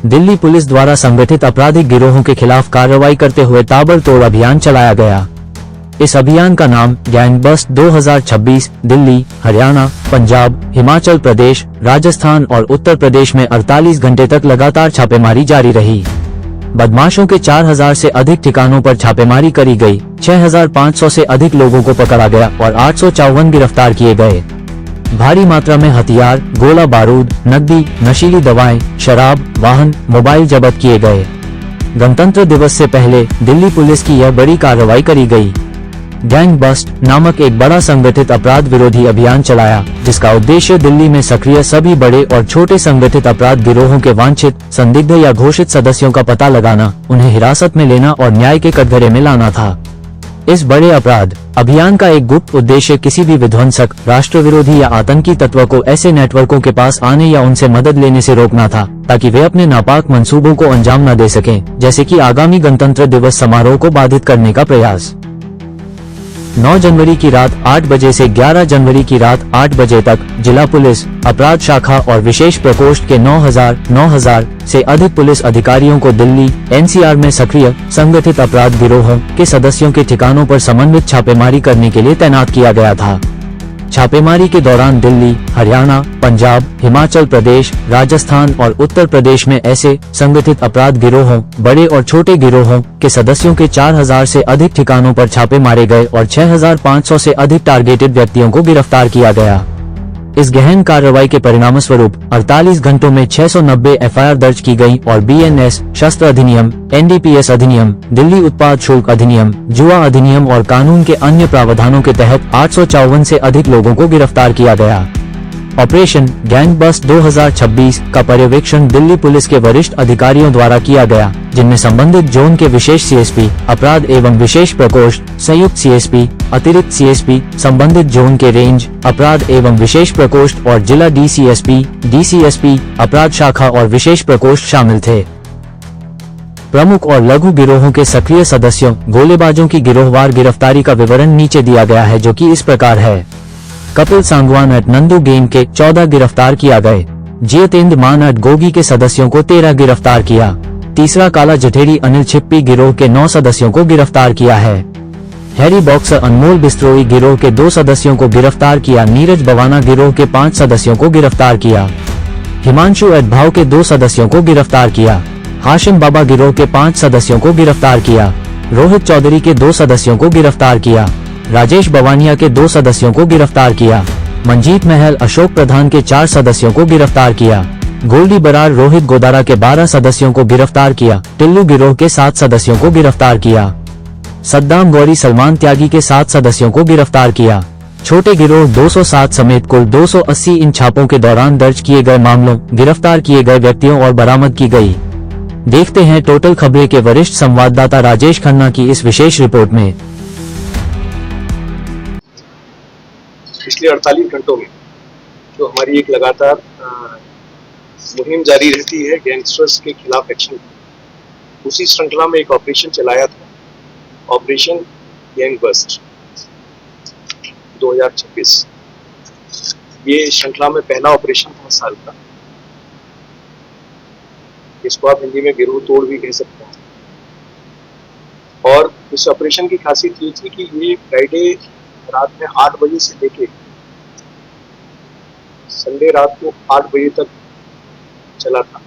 Delhi police द्वारा संगठित आपराधिक गिरोहों के खिलाफ कार्रवाई करते हुए ताबड़तोड़ अभियान चलाया गया। इस अभियान का नाम गैंग बस्ट 2026 दिल्ली, हरियाणा, पंजाब, हिमाचल प्रदेश, राजस्थान और उत्तर प्रदेश में 48 घंटे तक लगातार छापेमारी जारी रही। बदमाशों के 4000 से अधिक ठिकानों पर छापेमारी करी गई, 6500 से अधिक लोगों को पकड़ा गया और 854 गिरफ्तार किए गए। भारी मात्रा में हथियार, गोला बारूद, नकदी, नशीली दवाएं, शराब, वाहन, मोबाइल जब्त किए गए। गणतंत्र दिवस से पहले दिल्ली पुलिस की यह बड़ी कार्रवाई करी गई। गैंग बस्ट नामक एक बड़ा संगठित अपराध विरोधी अभियान चलाया, जिसका उद्देश्य दिल्ली में सक्रिय सभी बड़े और छोटे संगठित अपराध गिरोहों के वांछित, संदिग्ध या घोषित सदस्यों का पता लगाना, उन्हें हिरासत में लेना और न्याय के कटघरे में लाना था। इस बड़े अपराध अभियान का एक गुप्त उद्देश्य किसी भी विध्वंसक, राष्ट्र विरोधी या आतंकी तत्व को ऐसे नेटवर्कों के पास आने या उनसे मदद लेने से रोकना था, ताकि वे अपने नापाक मंसूबों को अंजाम न दे सकें, जैसे कि आगामी गणतंत्र दिवस समारोह को बाधित करने का प्रयास। 9 जनवरी की रात 8 बजे से 11 जनवरी की रात 8 बजे तक जिला पुलिस, अपराध शाखा और विशेष प्रकोष्ठ के 9,000 से अधिक पुलिस अधिकारियों को दिल्ली एनसीआर में सक्रिय संगठित अपराध गिरोहों के सदस्यों के ठिकानों पर समन्वित छापेमारी करने के लिए तैनात किया गया था। छापेमारी के दौरान दिल्ली, हरियाणा, पंजाब, हिमाचल प्रदेश, राजस्थान और उत्तर प्रदेश में ऐसे संगठित अपराध गिरोहों, बड़े और छोटे गिरोहों के सदस्यों के 4000 से अधिक ठिकानों पर छापे मारे गए और 6500 से अधिक टारगेटेड व्यक्तियों को गिरफ्तार किया गया। इस गहन कार्रवाई के परिणामस्वरूप 48 घंटों में 690 एफआईआर दर्ज की गई और बीएनएस, शस्त्र अधिनियम, एनडीपीएस अधिनियम, दिल्ली उत्पाद शुल्क अधिनियम, जुआ अधिनियम और कानून के अन्य प्रावधानों के तहत 854 से अधिक लोगों को गिरफ्तार किया गया। ऑपरेशन गैंग बस्ट 2026 का पर्यवेक्षण दिल्ली पुलिस के वरिष्ठ अधिकारियों द्वारा किया गया, जिनमें संबंधित जोन के विशेष सीएसपी, अपराध एवं विशेष प्रकोष्ठ, संयुक्त सीएसपी, अतिरिक्त सीएसपी, संबंधित जोन के रेंज, अपराध एवं विशेष प्रकोष्ठ और जिला डीसीएसपी, अपराध शाखा और विशेष प्रकोष्ठ शामिल थे। प्रमुख और लघु गिरोहों के सक्रिय सदस्यों, गोलेबाजों की गिरोहवार गिरफ्तारी का विवरण नीचे दिया गया है, जो कि इस प्रकार है। कपिल सांगवान एट नंदू गैंग के 14 गिरफ्तार किया गए। जितेंद्र मान एट गोगी के सदस्यों को 13 गिरफ्तार किया। तीसरा काला जठेरी अनिल छिप्पी गिरोह के 9 सदस्यों को गिरफ्तार किया है। हैरी बॉक्सर अनमोल बिस्त्रोई गिरोह के 2 सदस्यों को गिरफ्तार किया। नीरज बवाना गिरोह के 5 सदस्यों को गिरफ्तार किया। हिमांशु एट भाव के 2 सदस्यों को गिरफ्तार किया। हाशिम बाबा गिरोह के 5 सदस्यों को गिरफ्तार किया। रोहित चौधरी के 2 सदस्यों को गिरफ्तार किया। राजेश बवानिया के 2 सदस्यों को गिरफ्तार किया। मंजीत महल अशोक प्रधान के 4 सदस्यों को गिरफ्तार किया। गोल्डी बरार रोहित गोदारा के 12 सदस्यों को गिरफ्तार किया। टिल्लू गिरोह के 7 सदस्यों को गिरफ्तार किया। सद्दाम गौरी सलमान त्यागी के 7 सदस्यों को गिरफ्तार किया। छोटे गिरोह 207 समेत कुल 280 इन छापों के दौरान दर्ज किए गए मामलों, गिरफ्तार किए गए व्यक्तियों और बरामद की गई। देखते हैं टोटल खबरें के वरिष्ठ संवाददाता राजेश खन्ना की इस विशेष रिपोर्ट में। पिछले 48 घंटों में जो हमारी एक लगातार मुहिम जारी रहती है गैंगस्टर्स के खिलाफ एक्शन की, उसी श्रृंखला में एक ऑपरेशन चलाया था, ऑपरेशन गैंग बस्ट 2026। ये श्रृंखला में पहला ऑपरेशन था साल का। इसको आप हिंदी में गिरोह तोड़ भी कह सकते हैं। और इस ऑपरेशन की खासियत ये थी कि ये फ्राइडे रात में 8 बजे से लेके संडे रात को 8 बजे तक चला था।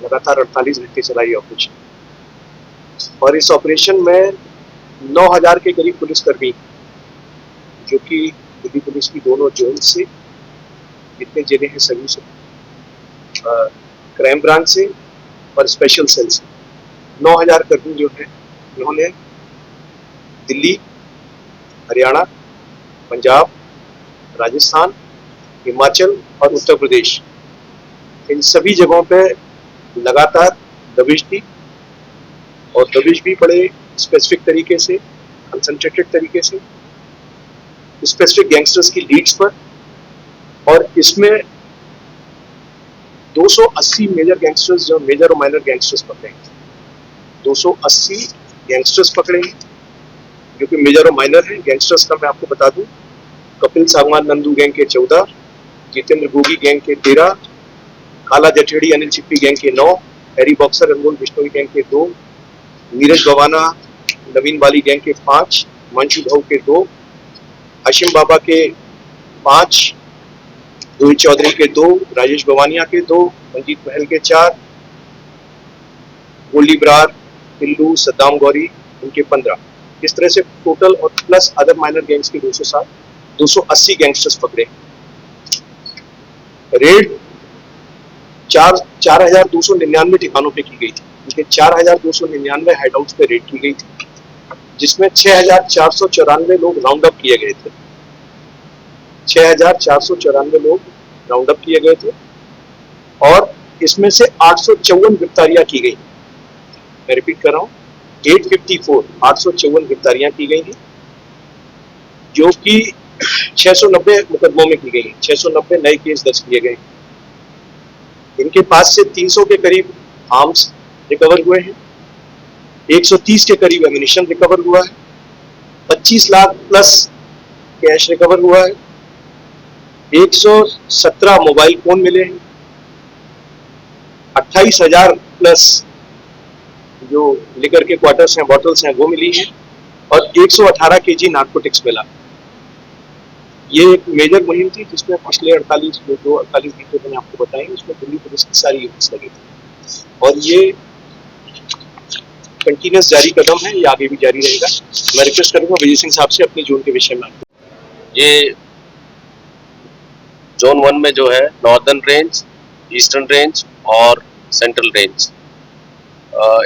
लगातार 48 घंटे चला ये ऑपरेशन। और इस ऑपरेशन में 9000 के करीब पुलिसकर्मी, जो कि दिल्ली पुलिस की दोनों जोन से, जितने जिले हैं सभी से, क्राइम ब्रांच से और स्पेशल सेल से, 9000 कर्मी जो है, उन्होंने दिल्ली, हरियाणा, पंजाब, राजस्थान, हिमाचल और उत्तर प्रदेश, इन सभी जगहों पे लगातार दबिश दी। और दबिश भी पड़े स्पेसिफिक तरीके से, कंसंट्रेटेड तरीके से, स्पेसिफिक गैंगस्टर्स की लीड्स पर। और इसमें 280 मेजर गैंगस्टर्स, जो मेजर और माइनर गैंगस्टर्स पकड़े, 280 गैंगस्टर्स पकड़े हैं, जो कि मेजर और माइनर हैं। गैंगस्टर्स का मैं आपको बता दूं, कपिल सांगवान नंदू गैंग के 14, जितेंद्र गोगी गैंग के 13, काला जठेड़ी अनिल चिप्पी गैंग के 9, हैरी बॉक्सर अनमोल बिश्नोई गैंग के 2, नीरज भवाना नवीन वाली गैंग के 5, मंशू भाऊ के 2, हाशिम बाबा के 5, रोहित चौधरी के 2, राजेश भवानिया के 2, मंजीत महल के 4, गोल्डी ब्रार, टिल्लू, सद्दाम गौरी उनके 15। इस तरह से टोटल और प्लस अदर माइनर गैंग्स के 280 गैंगस्टर्स पकड़े। रेड 4,299 ठिकानों पे की गई थी। इनके 4,299 हाइडआउट्स पे रेड की गई थी, जिसमें 6,494 लोग राउंड अप किए गए थे। 6,494 लोग राउंड अप किए गए थे और इसमें से 854 गिरफ्तारियां की गई। मैं रिपीट कर रहा हूं, 854 गिरफ्तारियां की गई हैं, जो कि 690 मुकदमों में की गई हैं। 690 नए केस दर्ज किए गए। इनके पास से 300 के करीब आर्म्स रिकवर हुए हैं, 130 के करीब एमिनिशन रिकवर हुआ है, 25 लाख प्लस कैश रिकवर हुआ है, 117 मोबाइल फोन मिले हैं, 28,000 प्लस जो लिकर के क्वार्टर्स हैं, बॉटल्स हैं, वो मिली हैं और 118 केजी नार्कोटिक्स मिला। ये एक मेजर मुहिम थी जिसमें पिछले 48 घंटे मैंने आपको बताए, उसमें दिल्ली पुलिस की सारी यूनिट्स लगी थी और ये कंटिन्यूस जारी कदम है, ये आगे भी जारी रहेगा। मैं रिक्वेस्ट करूंगा विजय सिंह साहब से अपने जोन के विषय में। ये जोन 1 में जो है नॉर्दर्न रेंज, ईस्टर्न रेंज और सेंट्रल रेंज,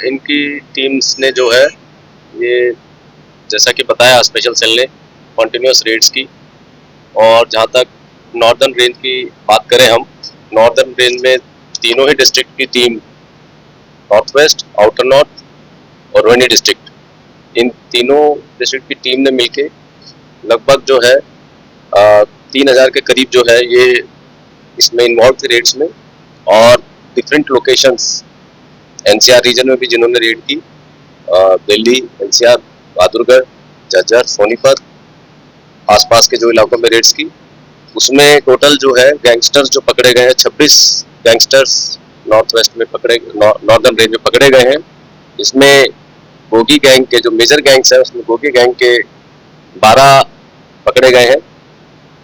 इनकी टीम्स ने जो है ये जैसा कि बताया स्पेशल सेल ने कॉन्टिन्यूस रेड्स की। और जहाँ तक नॉर्दर्न रेंज की बात करें हम, नॉर्दर्न रेंज में तीनों ही डिस्ट्रिक्ट की team, north west, outer north और रोहिणी डिस्ट्रिक्ट, इन तीनों डिस्ट्रिक्ट की टीम ने मिलके लगभग जो है 3,000 के करीब जो है ये इसमें इन्वॉल्व थे रेड्स में। और डिफरेंट लोकेशंस एनसीआर रीजन में भी जिन्होंने रेड की, दिल्ली, एनसीआर, बहादुरगढ़, झज्जर, सोनीपत, आसपास के जो इलाकों में रेड्स की, उसमें टोटल जो है गैंगस्टर्स जो पकड़े गए हैं 26 गैंगस्टर्स नॉर्थ वेस्ट में नॉर्दर्न रेंज में पकड़े गए हैं। इसमें गोगी गैंग के जो मेजर गैंग्स हैं उसमें गोगी गैंग के 12 पकड़े गए हैं,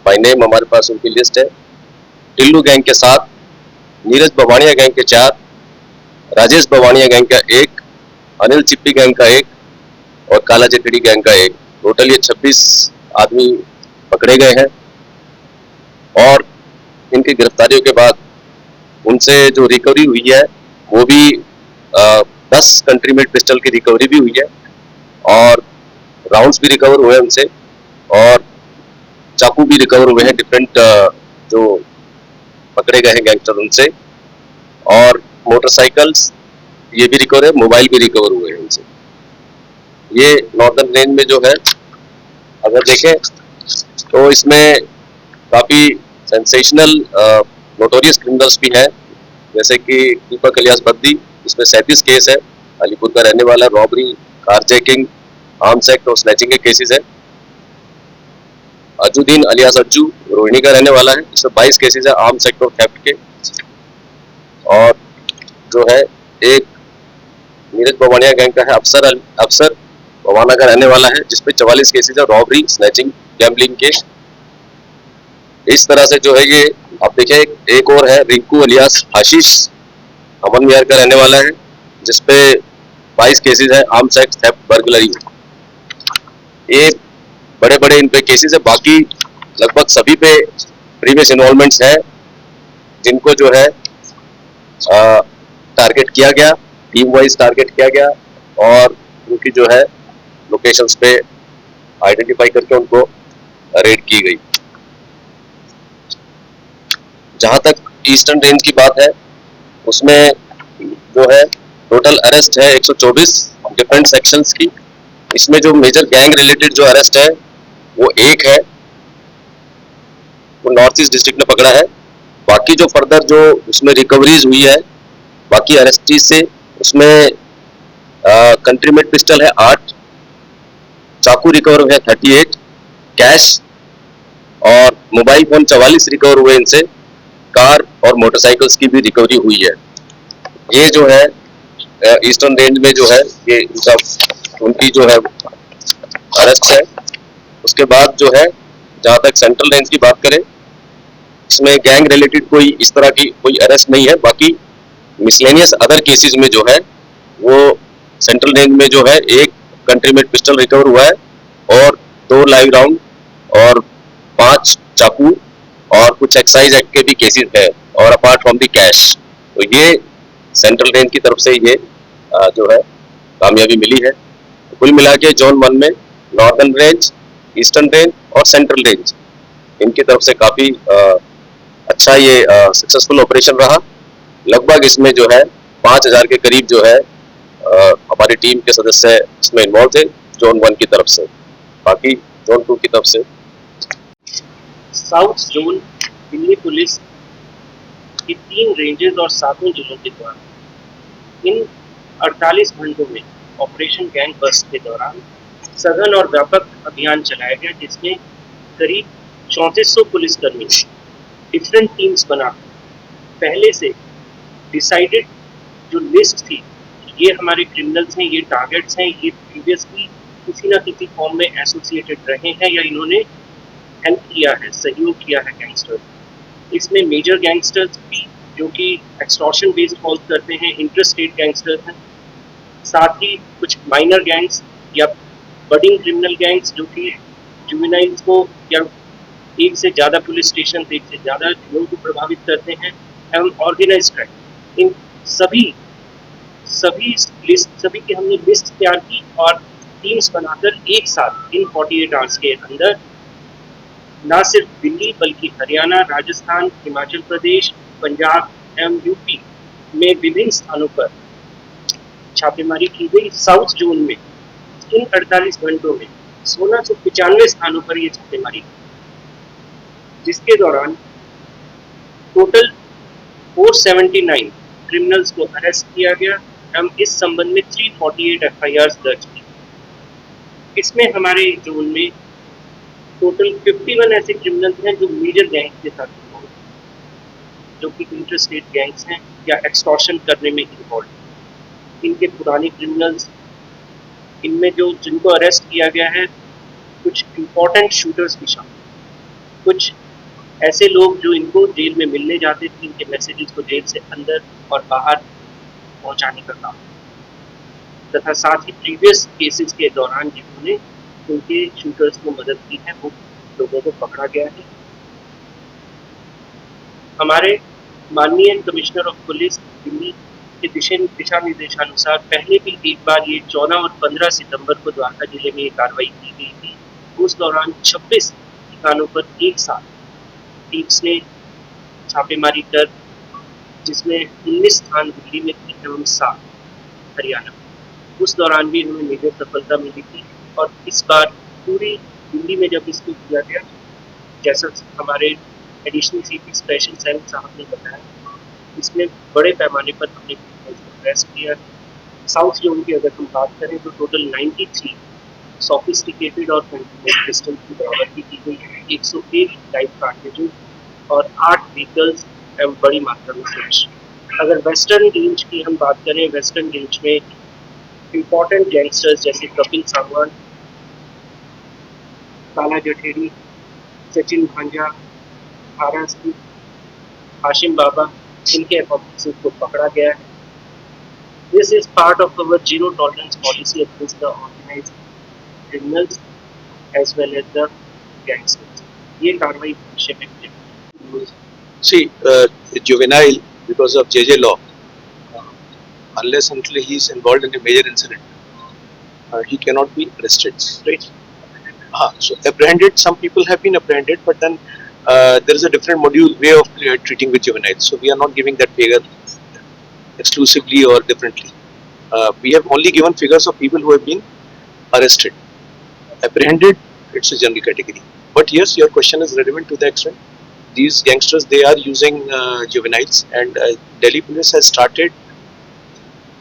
बाय नेम हमारे पास उनकी लिस्ट है। टिल्लू गैंग के 7, नीरज भवानिया गैंग के 4, राजेश भवानिया गैंग का 1, अनिल चिप्पी गैंग का 1 और काला जठेड़ी गैंग का 1। टोटल ये 26 आदमी पकड़े गए हैं और इनकी गिरफ्तारियों के बाद उनसे जो रिकवरी हुई है वो भी 10 कंट्री मेड पिस्टल की रिकवरी भी हुई है और राउंड्स भी रिकवर हुए हैं उनसे और चाकू भी रिकवर हुए हैं डिफरेंट जो पकड़े गए हैं गैंगस्टर उनसे, और मोटरसाइकिल्स ये भी रिकवर है, मोबाइल भी रिकवर हुए हैं उनसे। ये नॉर्दर्न रेंज में जो है अगर देखें तो इसमें काफ़ी सेंसेशनल नोटोरियस क्रिमिनल्स भी हैं, जैसे कि दीपक अलियास बद्दी, इसमें 37 केस है, अलीपुर का रहने वाला, रॉबरी, कारजैकिंग, आर्म्स एक्ट और स्नैचिंग के केसेस है। अजुद्दीन अलियास अज्जू रोहिणी का रहने वाला है, इसमें 22 केसेस है आर्म्स एक्ट और थेफ्ट के। और जो है एक नीरज भवानिया गैंग का है, अफसर भवाना का रहने वाला है, जिसपे 44 केसेस है, रॉबरी, स्नैचिंग, गैम्बलिंग के। इस तरह से जो है ये आप देखिए एक और है रिंकू अलियास आशीष, अमन विहार का रहने वाला है, जिसपे 22 केसेस है, आर्म्स एक्ट, थेफ्ट, बर्गलरी। ये बड़े बड़े इन पे केसेस है, बाकी लगभग सभी पे प्रीवियस इन्वॉल्वमेंट्स है, जिनको जो है टारगेट किया गया, टीम वाइज टारगेट किया गया और उनकी जो है लोकेशंस पे आइडेंटिफाई करके उनको रेड की गई। जहां तक ईस्टर्न रेंज की बात है उसमें जो है टोटल अरेस्ट है 124 डिफरेंट सेक्शंस की। इसमें जो मेजर गैंग रिलेटेड जो अरेस्ट है वो एक है, वो नॉर्थ ईस्ट डिस्ट्रिक्ट ने पकड़ा है। बाकी जो फर्दर जो उसमें रिकवरीज हुई है बाकी अरेस्टीज से, उसमें कंट्री मेड पिस्टल है 8, चाकू रिकवर हुए 38, कैश और मोबाइल फोन 44 रिकवर हुए इनसे, कार और मोटरसाइकिल्स की भी रिकवरी हुई है। ये जो है ईस्टर्न रेंज में जो है ये उनकी जो है अरेस्ट है। उसके बाद जो है जहाँ तक सेंट्रल रेंज की बात करें, इसमें गैंग रिलेटेड कोई इस तरह की कोई अरेस्ट नहीं है। बाकी मिसलेनियस अदर केसेस में जो है वो सेंट्रल रेंज में जो है एक कंट्री मेड पिस्टल रिकवर हुआ है और 2 लाइव राउंड और 5 चाकू और कुछ एक्साइज एक्ट के भी केसेस है और अपार्ट फ्रॉम द कैश। तो ये सेंट्रल रेंज की तरफ से ये जो है कामयाबी मिली है। कुल मिला के जोन 1 में नॉर्दर्न रेंज, ईस्टर्न रेंज और सेंट्रल रेंज इनकी तरफ से काफी अच्छा ये सक्सेसफुल ऑपरेशन रहा। लगभग इसमें जो है 5000 के करीब जो है हमारी टीम के सदस्य इसमें इन्वॉल्व थे जोन 1 की तरफ से। बाकी जोन 2 की तरफ से साउथ जोन दिल्ली पुलिस की 3 रेंजेस और 7 जिलों के द्वारा इन 48 घंटों में ऑपरेशन गैंग बस्ट के दौरान सघन और व्यापक अभियान चलाया गया, जिसमें करीब 3400 पुलिसकर्मी डिफरेंट टीम्स बना पहले से डिसाइडेड जो लिस्ट थी, ये हमारे क्रिमिनल्स हैं, ये टारगेट्स हैं, ये प्रीवियसली किसी ना किसी फॉर्म में एसोसिएटेड रहे हैं या इन्होंने हेल्प किया है, सहयोग किया है गैंगस्टर। इसमें मेजर गैंगस्टर्स भी जो कि एक्सटॉर्शन बेस्ड कॉल करते हैं, इंटर स्टेट गैंगस्टर्स हैं, साथ ही कुछ माइनर गैंग्स या बडिंग क्रिमिनल गैंग्स जो कि जुवेनाइल्स को या एक से ज़्यादा पुलिस स्टेशन, एक से ज़्यादा जिलों को प्रभावित करते हैं, एवं ऑर्गेनाइज क्राइम। इन सभी की हमने लिस्ट तैयार की और टीम्स बनाकर एक साथ इन 48 आवर्स के अंदर न सिर्फ दिल्ली बल्कि हरियाणा, राजस्थान, हिमाचल प्रदेश, पंजाब एवं यूपी में विभिन्न स्थानों पर छापेमारी की गई। साउथ जोन में इन 48 घंटों में 1695 स्थानों पर ये छापेमारी की, जिसके दौरान टोटल 479 क्रिमिनल्स को अरेस्ट किया गया एवं इस संबंध में 348 FIRs दर्ज की। इसमें हमारे जोन में टोटल 51 ऐसे क्रिमिनल्स हैं जो मेजर गैंग्स के साथ इन्वॉल्व हैं, जो कि इंटर स्टेट गैंग्स हैं या एक्सटॉर्शन करने में इन्वॉल्व हैं। इनके पुराने क्रिमिनल्स, इनमें जो जिनको अरेस्ट किया गया है, कुछ इम्पोर्टेंट शूटर्स भी शामिल, कुछ ऐसे लोग जो इनको जेल में मिलने जाते थे, इनके मैसेजेस को जेल से अंदर और बाहर पहुंचाने का काम, तथा साथ ही प्रीवियस केसेस के दौरान जिन्होंने उनके शूटर्स को मदद की है, वो लोगों को पकड़ा गया है। हमारे माननीय कमिश्नर ऑफ पुलिस दिल्ली के दिशा निर्देशानुसार पहले भी एक बार ये 14 और 15 सितंबर को द्वारका जिले में ये कार्रवाई की गई थी। उस दौरान 26 ठिकानों पर एक साथ टीम्स ने छापेमारी कर, जिसमें 19 स्थान दिल्ली में थे एवं 7 हरियाणा। उस दौरान भी हमें मेजर सफलता मिली थी और इस बार पूरी दिल्ली में जब इसको किया गया, जैसा हमारे एडिशनल CP स्पेशल सेल साहब ने बताया, इसमें बड़े पैमाने पर हमने अरेस्ट किया। साउथ जोन की अगर हम बात करें तो टोटल 93 सोफिस्टिकेटेड और कंटिन्यूस पिस्टल की बरामदगी की गई है, 101 लाइव कार्ट्रिजेज और 8 व्हीकल्स एवं बड़ी मात्रा में कैश। अगर वेस्टर्न रेंज की हम बात करें, वेस्टर्न रेंज में इम्पोर्टेंट गैंगस्टर्स जैसे कपिल सांगवान, काला जठेरी, सचिन भांजा, हारा सिंह, हाशिम बाबा, इनके अकॉम्प्लिसेस को पकड़ा गया है। This is part of our zero tolerance policy against the organised criminals as well as the gangsters. ये कार्रवाई भविष्य में मिलेगी। See, juvenile, because of JJ law, unless until he is involved in a major incident, he cannot be arrested. Right. So apprehended, some people have been apprehended, but then there is a different way of treating with juveniles. So we are not giving that figure exclusively or differently. We have only given figures of people who have been arrested. Apprehended, it's a general category. But yes, your question is relevant to the extent these gangsters, they are using juveniles, and Delhi police has started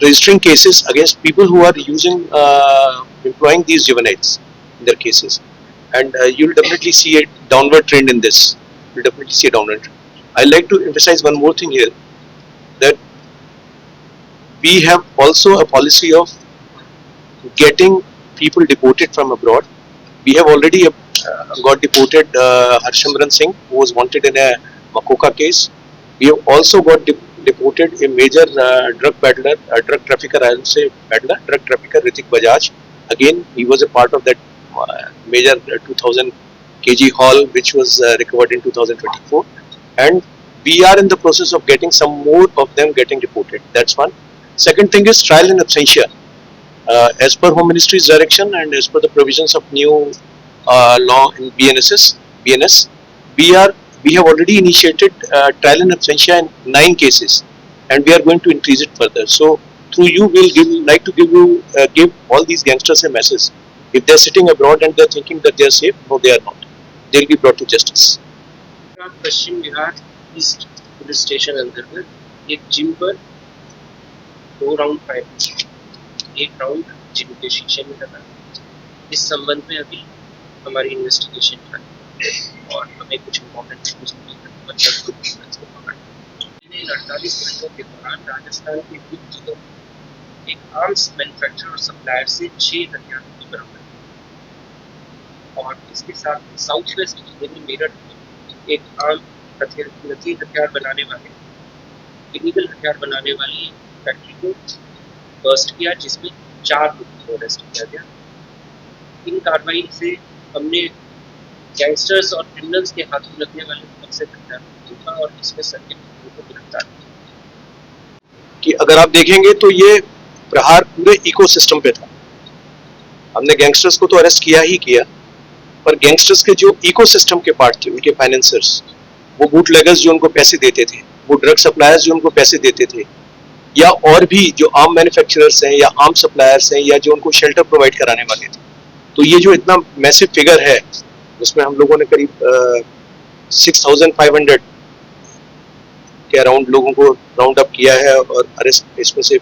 registering cases against people who are using employing these juveniles in their cases, and you'll definitely see a downward trend in this. You'll definitely see a downward trend. I like to emphasize one more thing here, that we have also a policy of getting people deported from abroad. We have already got deported Harshamran Singh, who was wanted in a Makoka case. We have also got deported a major drug peddler, drug trafficker, I will say peddler, drug trafficker Ritik Bajaj. Again, he was a part of that major 2000 kg haul which was recovered in 2024. And we are in the process of getting some more of them getting deported. That's one. Second thing is trial in absentia. As per Home Ministry's direction and as per the provisions of new law in BNS, we have already initiated trial in absentia in 9 cases, and we are going to increase it further. So through you, we'll like to give all these gangsters a message. If they're sitting abroad and they're thinking that they're safe, no, they are not. They'll be brought to justice. Paschim Bihar east police station अंतर्गत एक gym पर 2 round fire, 1 round gym के शीशे में लगा। इस संबंध में अभी हमारी इन्वेस्टिगेशन है और हमें कुछ इम्पोर्टेंट इन 48 घंटों के दौरान राजस्थान के विभिन्न जिलों में एक आर्म्स मैन्युफैक्चरर और सप्लायर से 6 हथियार की बरामद, और इसके साथ साउथ वेस्ट जिले में मेरठ में एक आम हथियार बनाने वाले, इलीगल हथियार बनाने वाली फैक्ट्री को बर्स्ट किया, जिसमें 4 लोगों को अरेस्ट किया गया। इन कार्रवाई से हमने गैंगस्टर्स और क्रिमिनल्स के हाथों लगने वाले बहुत से हथियार को रोका और इसमें संदिग्ध लोगों को गिरफ्तार किया। कि अगर आप देखेंगे तो ये प्रहार पूरे इकोसिस्टम पे था। हमने गैंगस्टर्स को तो अरेस्ट किया ही किया, पर गैंगस्टर्स के जो इकोसिस्टम के पार्ट थे, उनके फाइनेंसर्स, वो बूटलेगर्स जो उनको पैसे देते थे, वो ड्रग सप्लायर्स जो उनको पैसे देते थे, या और भी जो आर्म मैन्युफैक्चरर्स हैं या आर्म सप्लायर्स हैं या जो उनको शेल्टर प्रोवाइड कराने वाले थे। तो ये जो इतना मैसिव फिगर है, उसमें हम लोगों ने करीब 6500 के अराउंड लोगों को राउंड अप किया है और अरेस्ट, इसमें से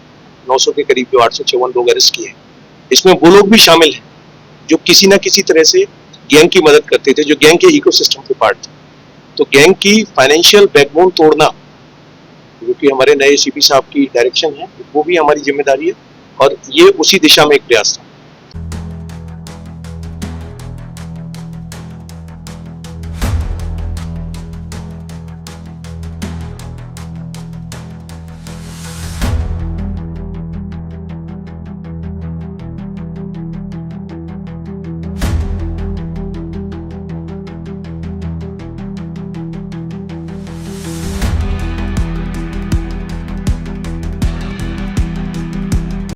900 के करीब जो 854 लोग अरेस्ट किए। इसमें वो लोग भी शामिल हैं जो किसी ना किसी तरह से गैंग की मदद करते थे, जो गैंग के इकोसिस्टम के पार्ट थे। तो गैंग की फाइनेंशियल बैकबोन तोड़ना, जो कि हमारे नए सीपी साहब की डायरेक्शन है, वो भी हमारी जिम्मेदारी है और ये उसी दिशा में एक प्रयास था।